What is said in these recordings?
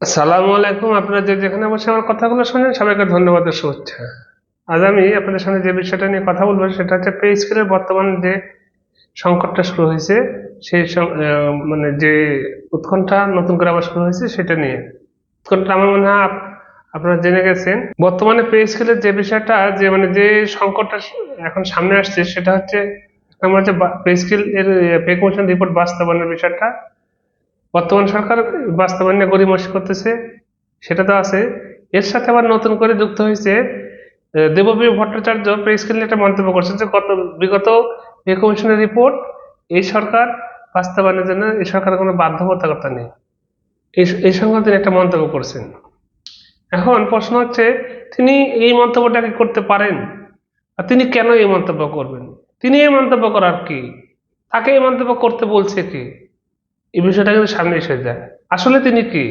আসসালামু আলাইকুম। আপনারা যেখানে বসে আমার কথাগুলো শুনেন সবাইকে ধন্যবাদ ও শুভেচ্ছা। আজ আমি আপনাদের সামনে যে বিষয়টা নিয়ে কথা বলবো সেটা হচ্ছে পে স্কেলের বর্তমান যে সংকটটা শুরু হয়েছে সেই মানে যে উৎকণ্ঠা নতুন করে আবার শুরু হয়েছে সেটা নিয়ে। উৎকণ্ঠা আমার মনে হয় আপনারা জেনে গেছেন। বর্তমানে পে স্কেলের যে বিষয়টা যে মানে যে সংকটটা এখন সামনে আসছে সেটা হচ্ছে আমার যে পে স্কেল এর পে কমিশন রিপোর্ট বাস্তবায়নের বিষয়টা বর্তমান সরকার বাস্তবায়নে গড়িমসি করতেছে, সেটা তো আছে। এর সাথে আবার নতুন করে যুক্ত হয়েছে দেবপ্রিয় ভট্টাচার্য প্রেস ক্লিনে একটা মন্তব্য করছেন যে বিগত পে কমিশনের রিপোর্ট এই সরকার বাস্তবায়নের জন্য এই সরকারের কোনো বাধ্যবাধকতা নেই, এই সংক্রান্ত তিনি একটা মন্তব্য করছেন। এখন প্রশ্ন হচ্ছে তিনি এই মন্তব্যটা কি করতে পারেন, আর তিনি কেন এই মন্তব্য করবেন? তিনি এই মন্তব্য করার কি, তাকে এই মন্তব্য করতে বলছে কি? এই বিষয়টা কিন্তু সামনে এসে যায়। আসলে তিনি কি?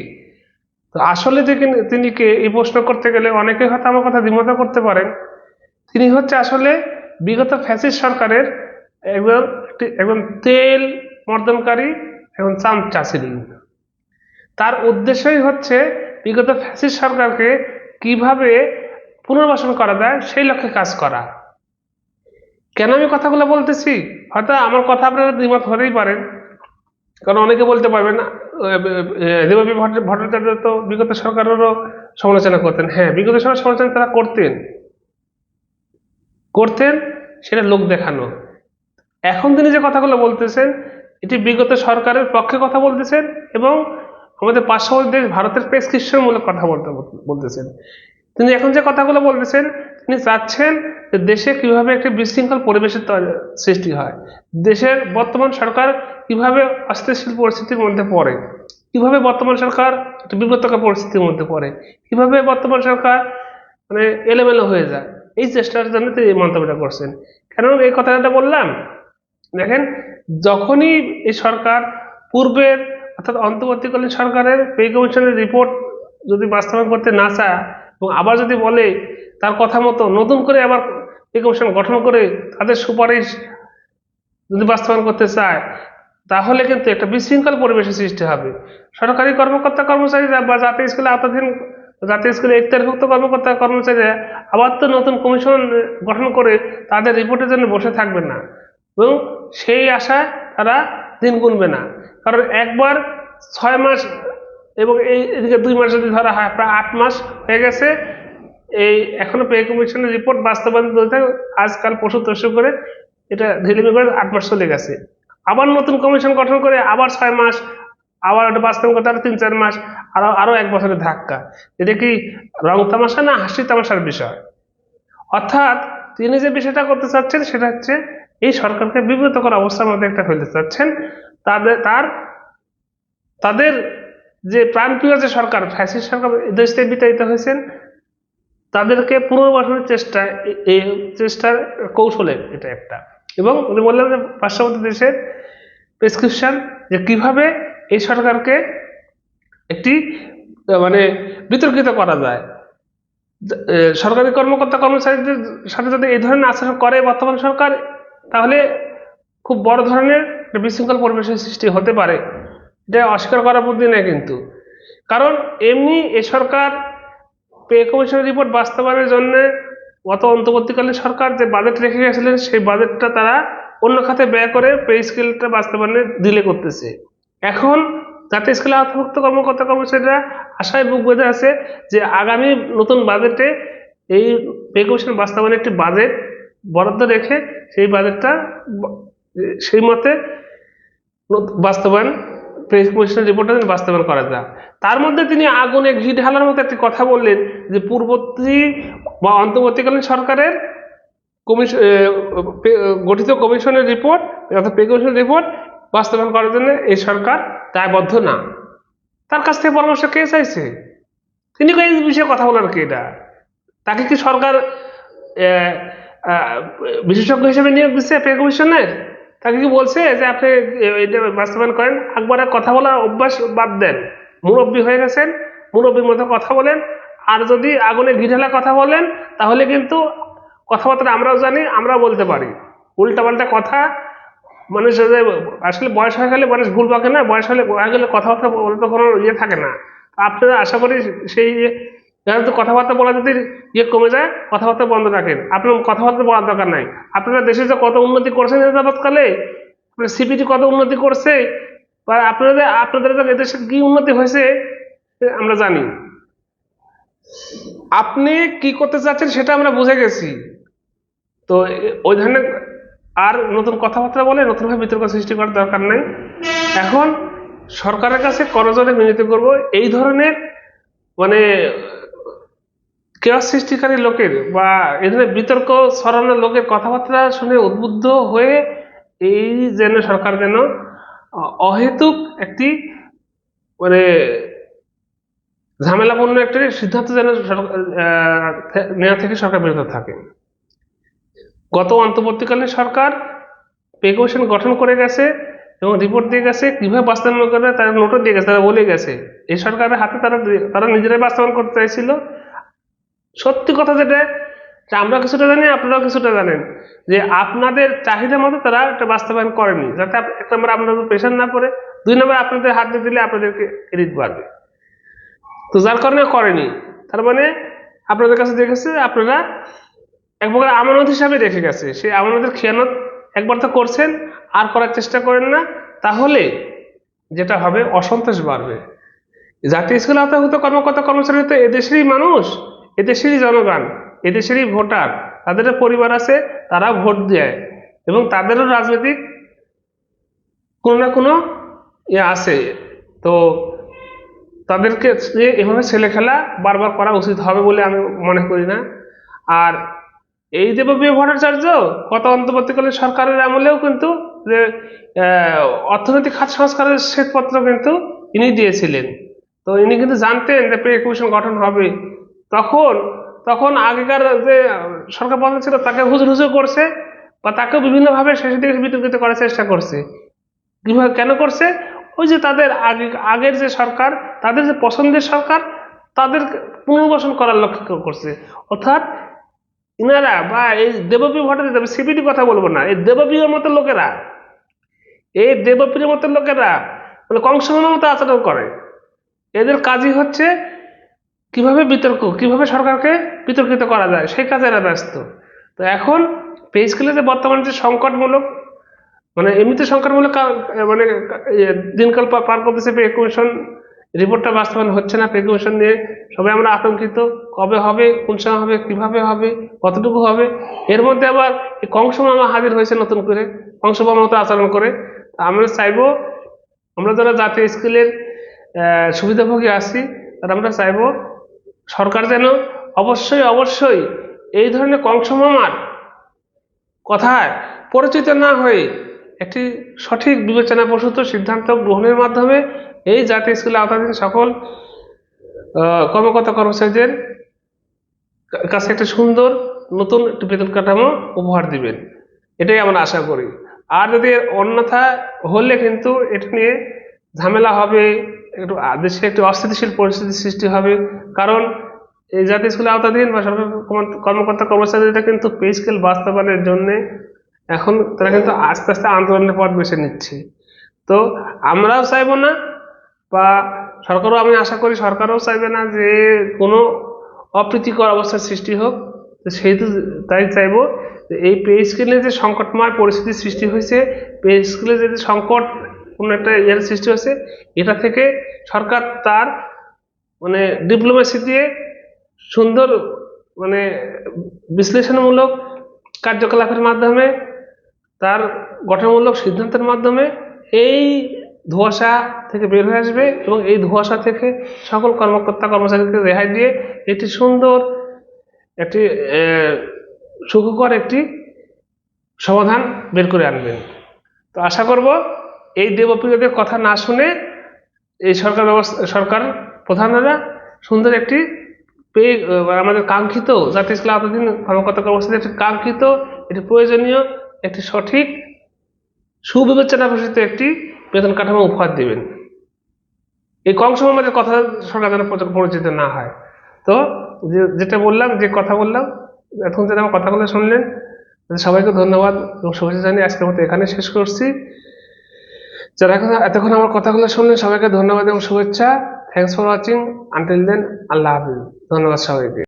তো আসলে যে তিনি কে এই প্রশ্ন করতে গেলে অনেকে হয়তো আমার কথা দ্বিমত করতে পারেন। তিনি হচ্ছে আসলে বিগত ফ্যাসিস্ট সরকারের একজন তেল মর্দনকারী এবং চামচাছিরি। তার উদ্দেশ্যই হচ্ছে বিগত ফ্যাসিস্ট সরকারকে কিভাবে পুনর্বাসন করা যায় সেই লক্ষ্যে কাজ করা। কেন আমি কথাগুলো বলতেছি? হয়তো আমার কথা আপনারা দ্বিমত হতেই পারেন, কারণ অনেকে বলতে পারবেন দেবপ্রিয় ভট্টাচার্য তো বিগত সরকারেরও সমালোচনা করতেন। হ্যাঁ, বিগত সরকার সমালোচনা তারা করতেন করতেন সেটা লোক দেখানো। এখন তিনি যে কথাগুলো বলতেছেন এটি বিগত সরকারের পক্ষে কথা বলতেছেন এবং আমাদের পার্শ্ববর্তী দেশ ভারতের প্রেসক্রিপশনমূলক কথা বলতেছেন। তিনি এখন যে কথাগুলো বলতেছেন, তিনি চাচ্ছেন যে দেশে কিভাবে একটি বিশৃঙ্খল পরিবেশের সৃষ্টি হয়, দেশের বর্তমান সরকার কিভাবে অস্থিতিশীল পরিস্থিতির মধ্যে পড়ে, কিভাবে বর্তমান সরকার একটা বিব্রতকর পরিস্থিতির মধ্যে পড়ে, কিভাবে বর্তমান সরকার মানে এলোমেলো হয়ে যায়, এই চেষ্টার জন্য তিনি এই মন্তব্যটা করছেন। কেন এই কথাটা বললাম? দেখেন, যখনই এই সরকার পূর্বের অর্থাৎ অন্তর্বর্তীকালীন সরকারের পে কমিশনের রিপোর্ট যদি বাস্তবায়ন করতে না চায় এবং আবার যদি বলে তার কথা মতো নতুন করে আবার পে কমিশন গঠন করে তাদের সুপারিশ যদি বাস্তবায়ন করতে চায়, তাহলে কিন্তু একটা বিশৃঙ্খল পরিবেশের সৃষ্টি হবে। সরকারি কর্মকর্তা কর্মচারীরা বা জাতীয় স্কুলে আওতাধীন জাতীয় স্কুলে ইখতিয়ারভুক্ত কর্মকর্তা কর্মচারীরা আবার তো নতুন কমিশন গঠন করে তাদের রিপোর্টের জন্য বসে থাকবে না এবং সেই আশায় তারা দিন গুনবে না। কারণ একবার 6 মাস এবং এই এদিকে 2 মাস যদি ধরা হয়, প্রায় 8 মাস হয়ে গেছে এই এখনো পে কমিশনের রিপোর্ট বাস্তবায়ন চলতে, আজকাল পশু তসু করে এটা ঢিলিমি করে 8 মাস চলে গেছে। আবার নতুন কমিশন গঠন করে আবার 6 মাস, আবার ওটা বাস্তবায়ন করতে আরো 3-4 মাস, আরো আরো 1 বছরের ধাক্কা। এটা কি রং তামাশা না হাসি তামাশার বিষয়? অর্থাৎ তিনি যে বিষয়টা করতে চাচ্ছেন সেটা হচ্ছে এই সরকারকে বিব্রতকর অবস্থার মধ্যে একটা ফেলতে চাচ্ছেন। তাদের যে প্রাণপ্রিয় যে সরকার ফ্যাসিস্ট সরকার দেশ থেকে বিতাড়িত হয়েছেন, তাদেরকে পুনর্বাসনের চেষ্টা, এই চেষ্টার কৌশলে এটা একটা। এবং উনি বললেন যে পার্শ্ববর্তী দেশের প্রেসক্রিপশন যে কিভাবে এই সরকারকে একটি মানে বিতর্কিত করা যায়। সরকারি কর্মকর্তা কর্মচারীদের সাথে যদি এই ধরনের আচরণ করে বর্তমান সরকার, তাহলে খুব বড় ধরনের বিশৃঙ্খল পরিবেশের সৃষ্টি হতে পারে। এটা অস্বীকার করার বুদ্ধি নেই কিন্তু। কারণ এমনি এ সরকার পে কমিশনের রিপোর্ট বাস্তবায়নের জন্য গত অন্তর্বর্তীকালীন সরকার যে বাজেট রেখে গেছিলেন সেই বাজেটটা তারা অন্য খাতে ব্যয় করে পে স্কেলটা বাস্তবায়নে ডিলে করতেছে। এখন জাতীয় স্কেলে আওতাভুক্ত কর্মকর্তা কর্মচারীরা আশায় বুক বেঁধে আছে যে আগামী নতুন বাজেটে এই পে কমিশন বাস্তবায়নের একটি বাজেট বরাদ্দ রেখে সেই বাজেটটা সেই মতে বাস্তবায়ন পে কমিশনের রিপোর্টটা বাস্তবায়ন করা যায়। তার মধ্যে তিনি আগুনে ঘি ঢালার মতো একটি কথা বললেন যে পূর্ববর্তী বা অন্তর্বর্তীকালীন সরকারের গঠিত কমিশনের রিপোর্ট অর্থাৎ পে কমিশনের রিপোর্ট বাস্তবায়ন করার জন্য এই সরকার দায়বদ্ধ না। তার কাছ থেকে পরামর্শ কে চাইছে? তিনি এই বিষয়ে কথা বলার কে? এটা তাকে কি সরকার বিশেষজ্ঞ হিসেবে নিয়োগ দিচ্ছে পে কমিশনের? তাকে কি বলছে যে আপনি এটা বাস্তবায়ন করেন? একবারে কথা বলার অভ্যাস বাদ দেন, মুরব্বী হয়ে গেছেন, মুরব্বীর মতো কথা বলেন। আর যদি আগুনে ঘি ঢালা কথা বলেন তাহলে কিন্তু কথাবার্তা আমরাও জানি, আমরাও বলতে পারি উল্টাপাল্টা কথা। মানুষের আসলে বয়স হয়ে গেলে মানুষ ভুল পাকে না, বয়স হয়ে গেলে কথাবার্তা বলতে কোনো ইয়ে থাকে না। আপনারা আশা করি সেই তো কথাবার্তা বলা যদি কমে যায়, কথাবার্তা বন্ধ রাখেন। আপনার কথাবার্তা বলার দরকার নাই। আপনারা দেশে যে কত উন্নতি করছেন যাবৎকালে, সিপিটি কত উন্নতি করছে, বা আপনাদের এদেশে কি উন্নতি হয়েছে আমরা জানি। আপনি কি করতে চাচ্ছেন সেটা আমরা বুঝে গেছি। তো ওই ধরনের আর নতুন কথাবার্তা বলে নতুনভাবে বিতর্ক সৃষ্টি করার দরকার নাই। এখন সরকারের কাছে করজোড়ে মিনতি করব, এই ধরনের মানে কেয়াস সৃষ্টিকারী লোকের বা এই ধরনের বিতর্ক ছড়ানোর লোকের কথাবার্তা শুনে উদ্বুদ্ধ হয়ে এই যেন সরকার যেন অহেতুক একটি মানে ঝামেলাপূর্ণ একটি সিদ্ধান্ত যেন নেওয়া থেকে সরকার বিরত থাকে। গত অন্তর্বর্তীকালীন সরকার পে কমিশন গঠন করে গেছে এবং রিপোর্ট দিয়ে গেছে, কিভাবে বাস্তবায়ন করবে তারা নোটও দিয়ে গেছে, তারা বলে গেছে। এই সরকারের হাতে তারা নিজেরাই বাস্তবায়ন করতে চাইছিল। সত্যি কথা যেটা, আমরা কিছুটা জানি, আপনারাও কিছুটা জানেন, যে আপনাদের চাহিদা মতো তারা এটা বাস্তবায়ন করেনি, যাতে এক নম্বর আপনাদের প্রেশার না পড়ে, দুই নম্বর আপনাদের হাত দিয়ে দিলে আপনাদেরকে ক্রেডিট বাড়বে। তো যার কারণে করেনি, তার মানে আপনাদের কাছে দেখেছে আপনারা এক প্রকার আমানত হিসাবে রেখে গেছে। সেই আমানতের খেয়ানত একবার তো করছেন, আর করার চেষ্টা করেন না, তাহলে যেটা হবে অসন্তোষ বাড়বে। জাতীয় স্কুল আওতাভুক্ত কর্মকর্তা কর্মচারী তো এদেশেরই মানুষ, এদেশেরই জনগণ, এদেশেরই ভোটার, তাদেরও পরিবার আছে, তারা ভোট দেয় এবং তাদেরও রাজনৈতিক কোনো না কোনো আছে। তো তাদেরকে এভাবে ছেলে খেলা বারবার করা উচিত হবে বলে আমি মনে করি না। আর এই দেবপ্রিয় ভট্টাচার্য গত অন্তর্বর্তীকালীন সরকারের আমলেও কিন্তু যে অর্থনৈতিক খাত সংস্কারের শ্বেতপত্র কিন্তু ইনি দিয়েছিলেন। তো ইনি কিন্তু জানতেন যে পে কমিশন গঠন হবে। তখন আগেকার যে সরকার প্রধান ছিল তাকে হুজুর হুজুর করছে, বা তাকেও বিভিন্নভাবে শেষের দিকে বিতর্কিত করার চেষ্টা করছে। কিভাবে কেন করছে? ওই যে তাদের আগের যে সরকার, তাদের যে পছন্দের সরকার, তাদের পুনর্বাসন করার লক্ষ্য করছে। অর্থাৎ ইনারা বা এই দেবপ্রিয় ভট্টাচার্য, সিপিটি কথা বলবো না, এই দেবপ্রিয়র মতো লোকেরা, এই দেবপ্রিয়র মতো লোকেরা মানে কংসমানের মতো আচরণ করে। এদের কাজই হচ্ছে কিভাবে সরকারকে বিতর্কিত করা যায়, সেই কাজে এরা ব্যস্ত। তো এখন পে স্কেলে যে বর্তমানে যে সংকটমূলক মানে এমনিতে সংকটমূলক মানে দিনকাল পার করতেছে, পে কমিশন রিপোর্টটা বাস্তবায়ন হচ্ছে না, পে কমিশন নিয়ে সবাই আমরা আতঙ্কিত, কবে হবে, কোন সময় হবে, কিভাবে হবে, কতটুকু হবে। এর মধ্যে আবার কংস মামা হাজির হয়েছে নতুন করে, কংস মামার মতো আচরণ করে। আমরা চাইবো, আমরা যারা জাতীয় স্কুলের সুবিধাভোগী আছি, তারা আমরা চাইবো সরকার যেন অবশ্যই এই ধরনের কংস মামার কথায় পরিচিত না হয়ে একটি সঠিক বিবেচনা প্রসূত সিদ্ধান্ত গ্রহণের মাধ্যমে এই জাতীয় স্কুলে আওতাধীন সকল কর্মকর্তা কর্মচারীদের কাছে একটা সুন্দর নতুন একটি বেতন কাঠামো উপহার দিবেন, এটাই আমরা আশা করি। আর যদি অন্যথা হলে কিন্তু এটা নিয়ে ঝামেলা হবে, একটু দেশে একটি অস্থিতিশীল পরিস্থিতি সৃষ্টি হবে। কারণ এই জাতীয় স্কুলে আওতাধীন বা সরকারি কর্মকর্তা কর্মচারীরা কিন্তু পে স্কেল বাস্তবায়নের জন্য এখন তারা কিন্তু আস্তে আস্তে আন্দোলনের পথ বেছে নিচ্ছে। তো আমরাও চাইবো না, বা সরকারও, আমি আশা করি সরকারও চাইবে না যে কোনো অপ্রীতিকর অবস্থার সৃষ্টি হোক। তাই চাইবো যে এই পে স্কেলে যে সংকটময় পরিস্থিতি সৃষ্টি হয়েছে, পে স্কেলে যে সংকট কোনো একটা সৃষ্টি হয়েছে, এটা থেকে সরকার তার মানে ডিপ্লোমেসি দিয়ে সুন্দর মানে বিশ্লেষণমূলক কার্যকলাপের মাধ্যমে, তার গঠনমূলক সিদ্ধান্তের মাধ্যমে এই ধোঁয়াশা থেকে বের হয়ে আসবে এবং এই ধোঁয়াশা থেকে সকল কর্মকর্তা কর্মচারীকে রেহাই দিয়ে একটি সুন্দর একটি সুখকর একটি সমাধান বের করে আনবেন। তো আশা করব এই দেবপ্রিয়দের কথা না শুনে এই সরকার প্রধানরা সুন্দর একটি আমাদের কাঙ্ক্ষিত জাতীয় স্কুলে আওতাধীন কর্মকর্তা কর্মচারীদের একটি কাঙ্ক্ষিত, এটি প্রয়োজনীয়, একটি সঠিক সুবিবেচনা প্রসূত একটি বেতন কাঠামো উপহার দিবেন। এই কম সময়ের মধ্যে কথা সরকার যেন পরিচিত না হয়। তো যেটা বললাম, যে কথা বললাম, এখন যারা আমার কথাগুলো শুনলেন সবাইকে ধন্যবাদ এবং শুভেচ্ছা জানিয়ে আজকের মতো এখানে শেষ করছি। যারা এতক্ষণ আমার কথাগুলো শুনলেন সবাইকে ধন্যবাদ এবং শুভেচ্ছা। Thanks for watching, until then আল্লাহ হাফিজ। ধন্যবাদ সবাইকে।